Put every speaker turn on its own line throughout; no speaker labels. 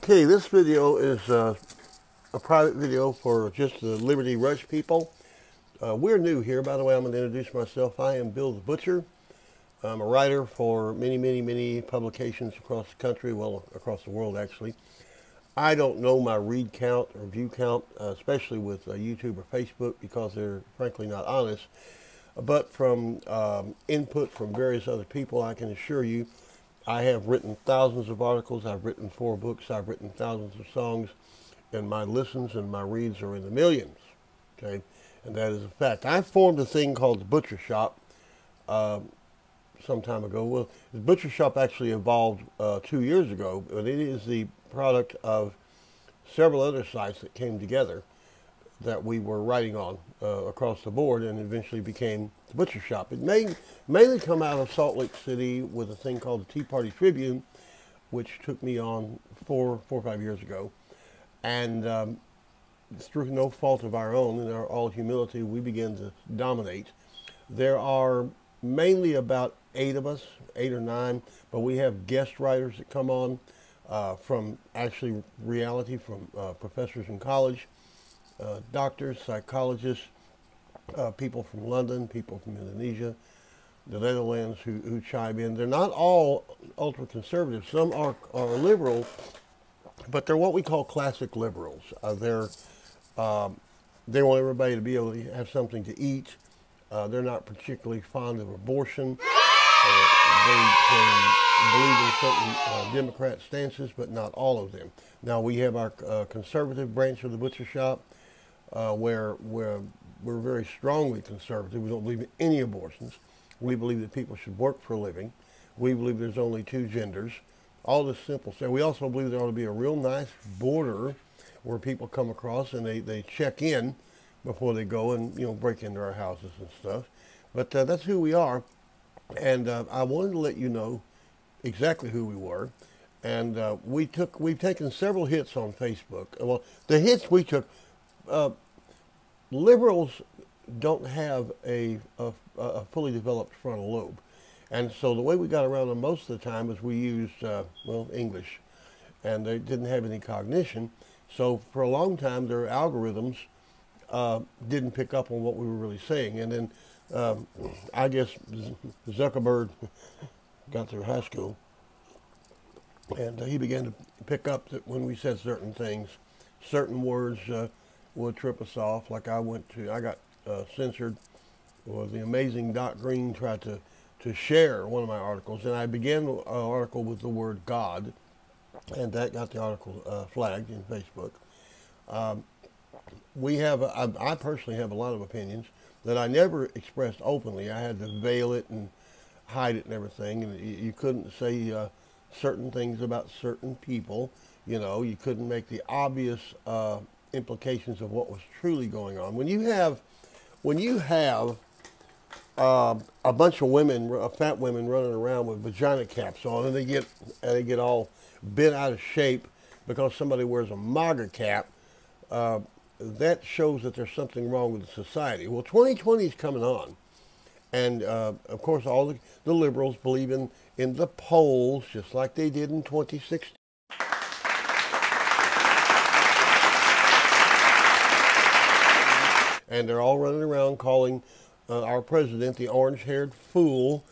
Okay, this video is a private video for just the Liberty Rush people. We're new here. By the way, I'm going to introduce myself. I am Bill the Butcher. I'm a writer for many publications across the country, well, across the world, actually. I don't know my read count or view count, especially with YouTube or Facebook, because they're frankly not honest. But from input from various other people, I can assure you, I have written thousands of articles. I've written 4 books. I've written thousands of songs, and my listens and my reads are in the millions. Okay, and that is a fact. I formed a thing called the Butcher Shop some time ago. Well, the Butcher Shop actually evolved 2 years ago, but it is the product of several other sites that came together that we were writing on across the board, and eventually became the Butcher Shop. It mainly come out of Salt Lake City with a thing called the Tea Party Tribune, which took me on four or 5 years ago. And through no fault of our own, in our all humility, we began to dominate. There are mainly about 8 of us, 8 or 9, but we have guest writers that come on from actually reality, from professors in college, doctors, psychologists, people from London, people from Indonesia, the Netherlands who chime in. They're not all ultra-conservative. Some are liberal, but they're what we call classic liberals. They want everybody to be able to have something to eat. They're not particularly fond of abortion. They believe in certain Democrat stances, but not all of them. Now, we have our conservative branch of the Butcher Shop, where we're very strongly conservative. We don't believe in any abortions. We believe that people should work for a living. We believe there's only 2 genders. All this simple stuff. We also believe there ought to be a real nice border where people come across and they check in before they go and break into our houses and stuff. But that's who we are, and I wanted to let you know exactly who we were. And we've taken several hits on Facebook. Well, the hits we took. Liberals don't have a fully developed frontal lobe. And so the way we got around them most of the time is we used, English. And they didn't have any cognition. So for a long time, their algorithms didn't pick up on what we were really saying. And then I guess Zuckerberg got through high school. And he began to pick up that when we said certain things, certain words would trip us off. Like I got censored, or the amazing Doc Green tried to share one of my articles, and I began an article with the word God, and that got the article flagged in Facebook. I personally have a lot of opinions that I never expressed openly. I had to veil it and hide it and everything, and you couldn't say certain things about certain people. You couldn't make the obvious implications of what was truly going on. When you have a bunch of women, fat women, running around with vagina caps on, and they get all bent out of shape because somebody wears a MAGA cap, that shows that there's something wrong with the society. Well, 2020 is coming on, and of course all the liberals believe in the polls, just like they did in 2016. And they're all running around calling our president the orange-haired fool,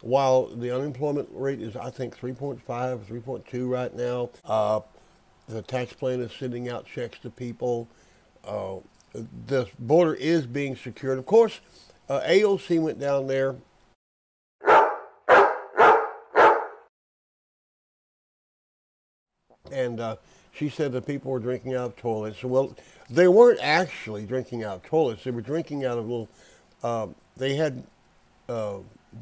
while the unemployment rate is, I think, 3.5 or 3.2 right now. The tax plan is sending out checks to people. The border is being secured. Of course, AOC went down there. And she said that people were drinking out of toilets. Well, they weren't actually drinking out of toilets. They were drinking out of little, they had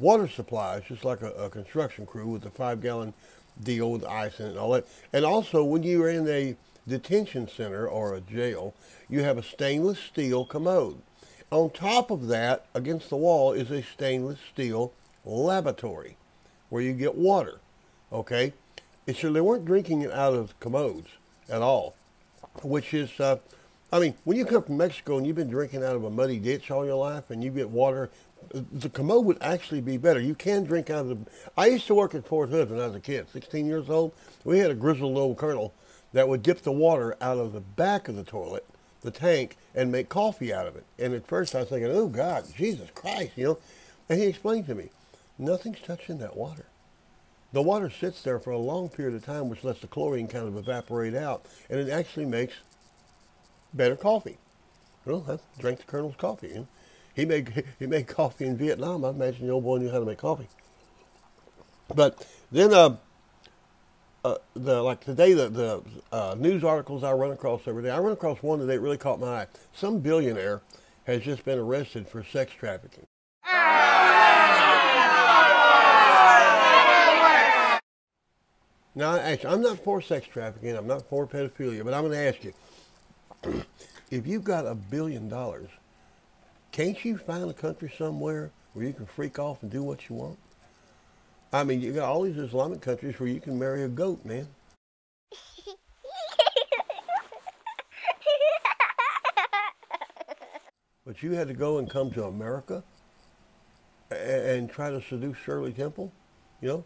water supplies, just like a construction crew with a 5-gallon deal with ice in it and all that. And also, when you're in a detention center or a jail, you have a stainless steel commode. On top of that, against the wall, is a stainless steel lavatory where you get water, okay? And so they weren't drinking it out of commodes at all, which is, when you come from Mexico and you've been drinking out of a muddy ditch all your life and you get water the commode would actually be better. You can drink out of the. I used to work at Fort Hood when I was a kid, 16 years old. We had a grizzled old colonel that would dip the water out of the back of the toilet, the tank, and make coffee out of it. And at first I was thinking, oh God, Jesus Christ, you know. And he explained to me, nothing's touching that water. The water sits there for a long period of time, which lets the chlorine kind of evaporate out, and it actually makes better coffee. Well, I drank the colonel's coffee. You know? He made coffee in Vietnam. I imagine the old boy knew how to make coffee. But then, like today, the news articles I run across every day. I run across one today that really caught my eye. Some billionaire has just been arrested for sex trafficking. Now, actually, I'm not for sex trafficking. I'm not for pedophilia. But I'm going to ask you, if you've got $1 billion, can't you find a country somewhere where you can freak off and do what you want? I mean, you got all these Islamic countries where you can marry a goat, man. But you had to go and come to America and try to seduce Shirley Temple, you know?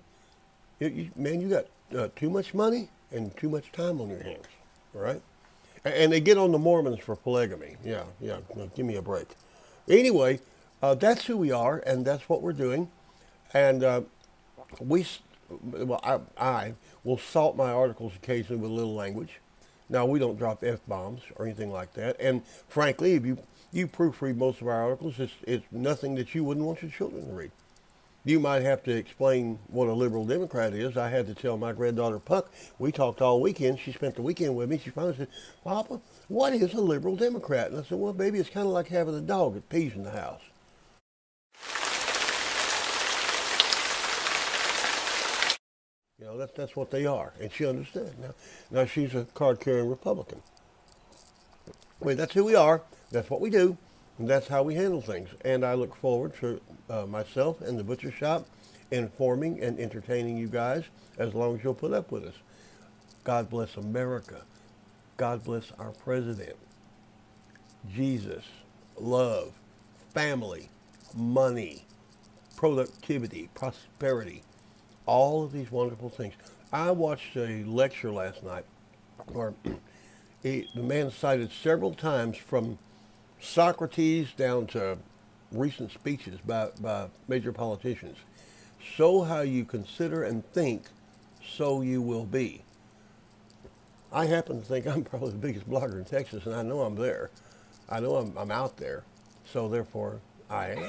Man, you got too much money and too much time on your hands, all right? And they get on the Mormons for polygamy. Yeah, give me a break. Anyway, that's who we are, and that's what we're doing. And I will salt my articles occasionally with a little language. Now, we don't drop F-bombs or anything like that. And frankly, if you proofread most of our articles, it's nothing that you wouldn't want your children to read. You might have to explain what a liberal Democrat is. I had to tell my granddaughter Puck. We talked all weekend. She spent the weekend with me. She finally said, Papa, what is a liberal Democrat? And I said, well, baby, it's kind of like having a dog that pees in the house. You know, that's what they are. And she understood. Now she's a card-carrying Republican. I mean, that's who we are. That's what we do. And that's how we handle things. And I look forward to myself and the butcher shop informing and entertaining you guys as long as you'll put up with us. God bless America. God bless our president. Jesus, love, family, money, productivity, prosperity, all of these wonderful things. I watched a lecture last night where the man cited several times from Socrates down to recent speeches by major politicians. So how you consider and think, so you will be. I happen to think I'm probably the biggest blogger in Texas, and I know I'm there. I know I'm out there. So therefore, I am.